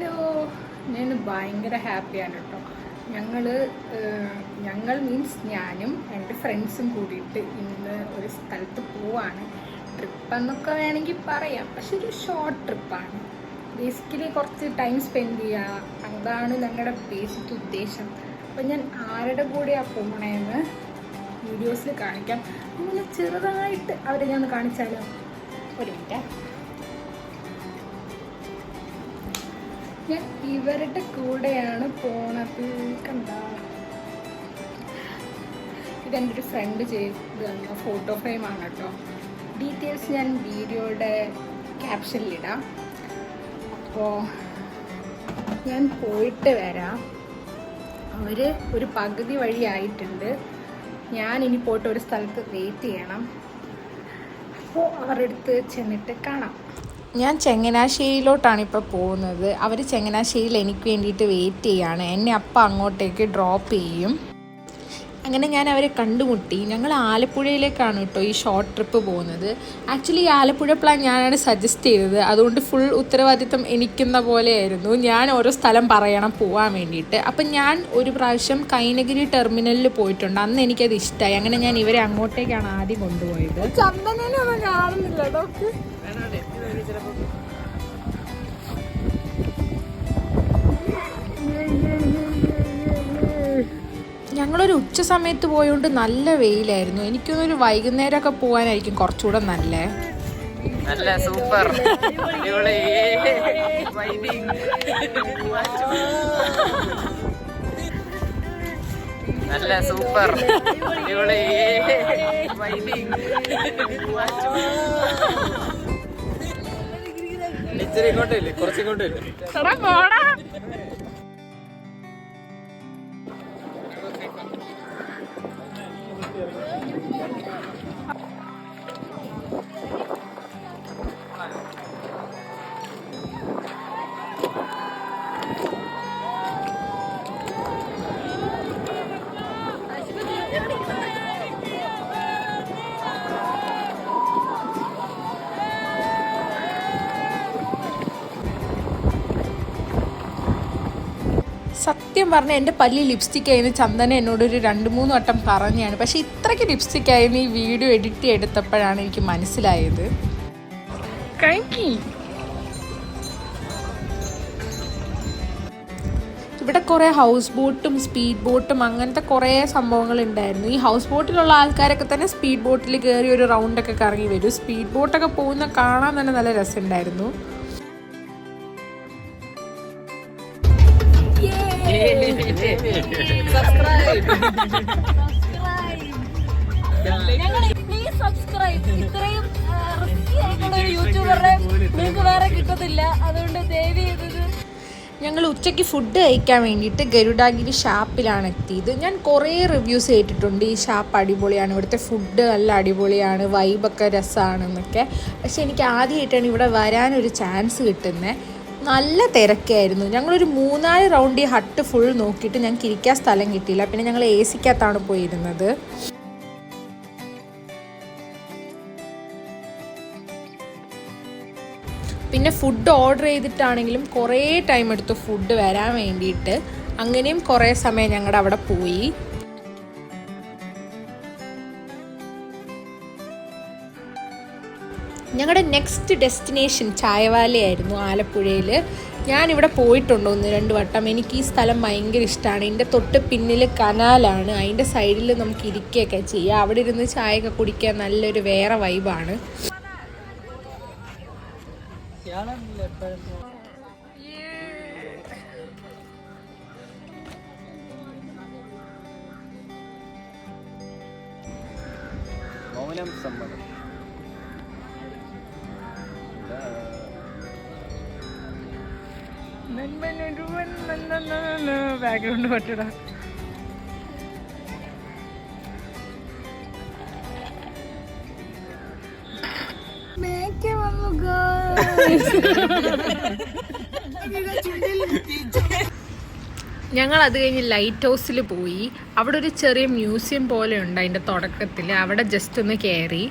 Hello, ഞാൻ ഭയങ്കര ഹാപ്പിയാണ് കേട്ടോ. ഞങ്ങൾ മീൻസ് ഞാനും എൻ്റെ ഫ്രണ്ട്സും കൂടിയിട്ട് ഇന്ന് ഒരു സ്ഥലത്ത് പോവാണ്. ട്രിപ്പെന്നൊക്കെ വേണമെങ്കിൽ പറയാം, പക്ഷെ ഒരു ഷോർട്ട് ട്രിപ്പാണ്. ബേസിക്കലി കുറച്ച് ടൈം സ്പെൻഡ് ചെയ്യുക, അതാണ് ഞങ്ങളുടെ ബേസിക് ഉദ്ദേശം. അപ്പം ഞാൻ ആരുടെ കൂടെയാണ് പോകണേന്ന് വീഡിയോസിൽ കാണിക്കാം. അങ്ങനെ ചെറുതായിട്ട് അവരെ ഞാൻ കാണിച്ചാലോ? ഒരു മിനിറ്റ്. ഞാൻ ഇവരുടെ കൂടെയാണ് പോണത്. കണ്ട, ഇതെൻ്റെ ഒരു ഫ്രണ്ട് ചെയ്ത് തന്ന ഫോട്ടോ ഫ്രെയിമാണ് കേട്ടോ. ഡീറ്റെയിൽസ് ഞാൻ വീഡിയോയുടെ ക്യാപ്ഷനിലിടാം. അപ്പോൾ ഞാൻ പോയിട്ട് വരാം. അവർ ഒരു പകുതി വഴി ആയിട്ടുണ്ട്. ഞാൻ ഇനി പോയിട്ട് ഒരു സ്ഥലത്ത് വെയിറ്റ് ചെയ്യണം. അപ്പോൾ അവരുടെ അടുത്ത് ചെന്നിട്ട് കാണാം. ഞാൻ ചങ്ങനാശ്ശേരിയിലോട്ടാണ് ഇപ്പോൾ പോകുന്നത്. അവർ ചങ്ങനാശ്ശേരിയിൽ എനിക്ക് വേണ്ടിയിട്ട് വെയിറ്റ് ചെയ്യാണ്. എന്നെ അപ്പം അങ്ങോട്ടേക്ക് ഡ്രോപ്പ് ചെയ്യും. അങ്ങനെ ഞാൻ അവരെ കണ്ടുമുട്ടി. ഞങ്ങൾ ആലപ്പുഴയിലേക്കാണ് കേട്ടോ ഈ ഷോർട്ട് ട്രിപ്പ് പോകുന്നത്. ആക്ച്വലി ഈ ആലപ്പുഴ പ്ലാൻ ഞാനാണ് സജസ്റ്റ് ചെയ്തത്. അതുകൊണ്ട് ഫുൾ ഉത്തരവാദിത്തം എനിക്കുന്ന പോലെയായിരുന്നു. ഞാൻ ഓരോ സ്ഥലം പറയണം പോകാൻ വേണ്ടിയിട്ട്. അപ്പം ഞാൻ ഒരു പ്രാവശ്യം കൈനഗിരി ടെർമിനലിൽ പോയിട്ടുണ്ട്. അന്ന് എനിക്കത് ഇഷ്ടമായി. അങ്ങനെ ഞാൻ ഇവരെ അങ്ങോട്ടേക്കാണ് ആദ്യം കൊണ്ടുപോയത്. ചന്ദനൊന്നും കാണുന്നില്ല ഡോക്ടർ. ഞങ്ങളൊരു ഉച്ച സമയത്ത് പോയോണ്ട് നല്ല വെയിലായിരുന്നു. എനിക്കൊന്നൊരു വൈകുന്നേരമൊക്കെ പോകാനായിരിക്കും കുറച്ചുകൂടെ നല്ല സൂപ്പർ. നല്ല സൂപ്പർ. ഇങ്ങോട്ടില്ലേ, കുറച്ചിങ്ങോട്ടില്ലേ. സത്യം പറഞ്ഞാൽ എൻ്റെ പല്ലിൽ ലിപ്സ്റ്റിക് ആയിരുന്നു ചന്ദന എന്നോടൊരു 2-3 വട്ടം പറഞ്ഞാണ്. പക്ഷേ ഇത്രയ്ക്ക് ലിപ്സ്റ്റിക് ആയിരുന്നു ഈ വീഡിയോ എഡിറ്റ് എടുത്തപ്പോഴാണ് എനിക്ക് മനസ്സിലായത്. ഇവിടെ കുറേ ഹൗസ് ബോട്ടും സ്പീഡ് ബോട്ടും അങ്ങനത്തെ കുറേ സംഭവങ്ങൾ ഉണ്ടായിരുന്നു. ഈ ഹൗസ് ബോട്ടിലുള്ള ആൾക്കാരൊക്കെ തന്നെ സ്പീഡ് ബോട്ടിൽ കയറി ഒരു റൗണ്ടൊക്കെ കറങ്ങി വരും. സ്പീഡ് ബോട്ടൊക്കെ പോകുന്ന കാണാൻ തന്നെ നല്ല രസമുണ്ടായിരുന്നു. ഇത്രയും യൂട്യൂബറെ നിങ്ങൾക്ക് വേറെ കിട്ടത്തില്ല. അതുകൊണ്ട് ദയവ് ചെയ്തത്. ഞങ്ങൾ ഉച്ചയ്ക്ക് ഫുഡ് കഴിക്കാൻ വേണ്ടിയിട്ട് ഗരുഡാഗിരി ഷാപ്പിലാണ് എത്തിയത്. ഞാൻ കുറേ റിവ്യൂസ് കേട്ടിട്ടുണ്ട്, ഈ ഷാപ്പ് അടിപൊളിയാണ്, ഇവിടുത്തെ ഫുഡ് നല്ല അടിപൊളിയാണ്, വൈബൊക്കെ രസമാണെന്നൊക്കെ. പക്ഷെ എനിക്ക് ആദ്യമായിട്ടാണ് ഇവിടെ വരാനൊരു ചാൻസ് കിട്ടുന്നത്. നല്ല തിരക്കായിരുന്നു. ഞങ്ങളൊരു 3-4 റൗണ്ട് ഈ ഹട്ട് ഫുൾ നോക്കിയിട്ട് ഞങ്ങൾക്ക് ഇരിക്കാൻ സ്ഥലം കിട്ടിയില്ല. പിന്നെ ഞങ്ങൾ എ സിക്കകത്താണ് പോയിരുന്നത്. പിന്നെ ഫുഡ് ഓർഡർ ചെയ്തിട്ടാണെങ്കിലും കുറേ ടൈം എടുത്തു ഫുഡ് വരാൻ വേണ്ടിയിട്ട്. അങ്ങനെയും കുറേ സമയം ഞങ്ങളുടെ അവിടെ പോയി. ഞങ്ങളുടെ നെക്സ്റ്റ് ഡെസ്റ്റിനേഷൻ ചായവാലയായിരുന്നു ആലപ്പുഴയിൽ. ഞാനിവിടെ പോയിട്ടുണ്ട് 1-2 വട്ടം. എനിക്ക് ഈ സ്ഥലം ഭയങ്കര ഇഷ്ടമാണ്. എൻ്റെ തൊട്ട് പിന്നിൽ കനാലാണ്, അതിൻ്റെ സൈഡിൽ നമുക്ക് ഇരിക്കുകയൊക്കെ ചെയ്യാം. അവിടെ ഇരുന്ന് ചായയൊക്കെ കുടിക്കാൻ നല്ലൊരു വേറെ വൈബാണ്. മൗനം സമ്മതം. ബാക്ക്ഗ്രൗണ്ട് പറ്റടാ. ഞങ്ങൾ അത് കഴിഞ്ഞ് ലൈറ്റ് ഹൗസിൽ പോയി. അവിടെ ഒരു ചെറിയ മ്യൂസിയം പോലെ ഉണ്ട് അതിൻ്റെ തുടക്കത്തിൽ. അവിടെ ജസ്റ്റ് ഒന്ന് കയറി.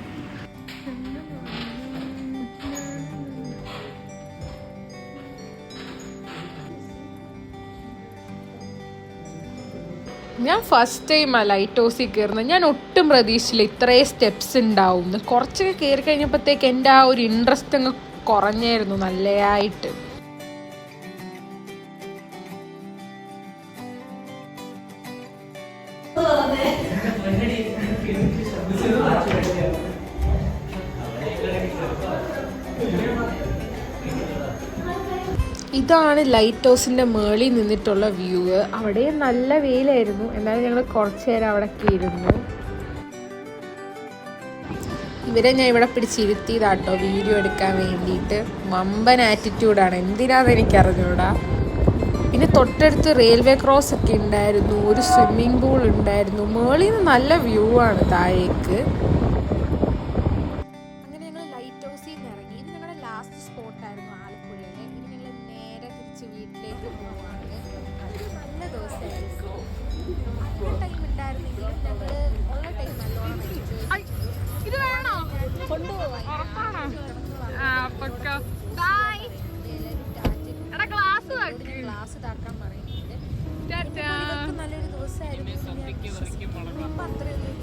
ഞാൻ ഫസ്റ്റ് ടൈം ആ ലൈറ്റ് ഹൗസിൽ കയറുന്നത്. ഞാൻ ഒട്ടും പ്രതീക്ഷിച്ചില്ല ഇത്രയും സ്റ്റെപ്സ് ഉണ്ടാവും. കുറച്ചൊക്കെ കയറി കഴിഞ്ഞപ്പോഴത്തേക്ക് എൻ്റെ ആ ഒരു ഇൻട്രസ്റ്റ് അങ്ങ് കുറഞ്ഞായിരുന്നു നല്ലതായിട്ട്. ഇതാണ് ലൈറ്റ് ഹൗസിൻ്റെ മേളിൽ നിന്നിട്ടുള്ള വ്യൂ. അവിടെ നല്ല വെയിലായിരുന്നു, എന്നാലും ഞങ്ങൾ കുറച്ച് നേരം അവിടെ ഇരുന്നു. ഇവരെ ഞാൻ ഇവിടെ പിടിച്ചിരുത്തിയതാട്ടോ വീഡിയോ എടുക്കാൻ വേണ്ടിയിട്ട്. വമ്പൻ ആറ്റിറ്റ്യൂഡാണ്, എന്തിനാന്ന് എനിക്കറിഞ്ഞൂടാ. പിന്നെ തൊട്ടടുത്ത് റെയിൽവേ ക്രോസ് ഒക്കെ ഉണ്ടായിരുന്നു, ഒരു സ്വിമ്മിംഗ് പൂൾ ഉണ്ടായിരുന്നു. മേളിൽ നിന്ന് നല്ല വ്യൂ ആണ് താഴേക്ക്. അങ്ങനെ ഞങ്ങൾ ലൈറ്റ് ഹൗസിൽ നിന്ന് ഇറങ്ങി. ഇത് ഞങ്ങളുടെ ലാസ്റ്റ് സ്പോട്ടായിരുന്നു ആലപ്പുഴയിലെ. ഇനി ഞങ്ങൾ നേരെ തിരിച്ച് വീട്ടിലേക്ക് പോവാണ്. നല്ല ദിവസമായിരുന്നു. നല്ല ടൈം ഉണ്ടായിരുന്നെങ്കിലും ഞങ്ങൾ ഉള്ള ടൈം നല്ലോണം ഇത് വേണോ കൊണ്ടുപോവാൻ ഗ്ലാസ് താക്കാൻ പറയുന്നുണ്ട്. നല്ലൊരു ദിവസമായിരുന്നു. അത്രയൊന്നും